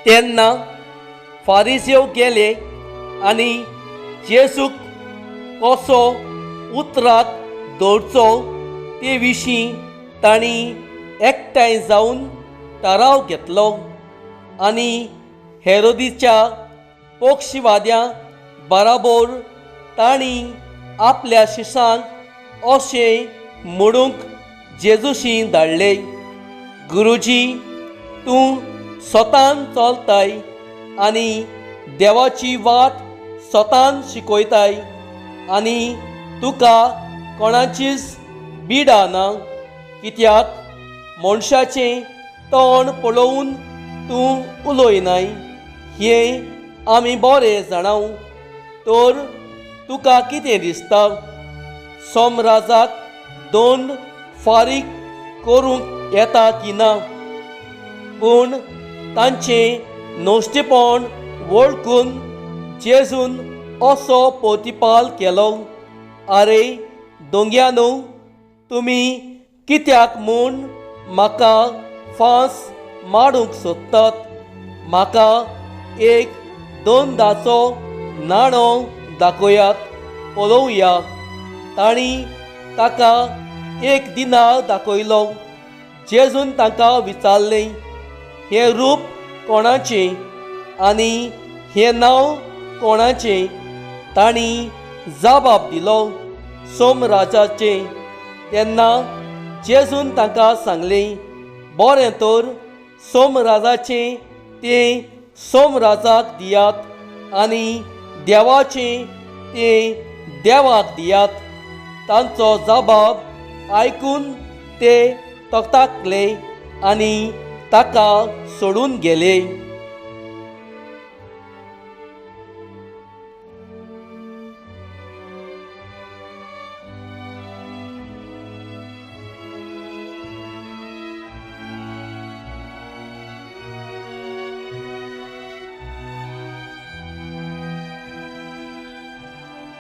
तेन्ना फारिसेव गेले आनी जेजूक कसो उतराक दवरचो ते विशीं तांणी एकठांय जावन थाराव घेतलो आनी हेरोदीच्या पक्षवाद्यां बराबर तांणी आपल्या शिश्यांक अशें म्हणूंक जेजूशी धाडले, गुरुजी, तूं स्वतान चलताय आनी देवाची वाट स्वतान शिकयताय आनी तुका कोणाचीच बिडा ना, कित्याक मनशाचें तोंड पळोवन तूं उलयनाय हें आमी बरें जाणाव। तर तुका कितें दिसता, सोमराजाक दंड फारीक करूंक येता की ना? पूण तांचें नश्टेपण वळखून जेजून असो प्रतिपाल केलो, आरे दोंग्यानो, तुमी कित्याक म्हूण म्हाका फांस मारूंक सोदतात? म्हाका एक 2,000चो नाणो दाखयात, पळोवया। तांणी ताका 1 दिनार दाखयलो। जेजून तांकां विचारलें, हें रूप कोणाचें आनी हें नांव कोणाचें? तांणी जबाब दिलो, सोमराजाचें। तेन्ना जेजून तांकां सांगलें, बरें तर सोमराजाचें तें सोमराजाक दियात आनी देवाचें तें देवाक दियात। तांचो जबाब आयकून ते तकताकले आनी ताका सोडून गेले।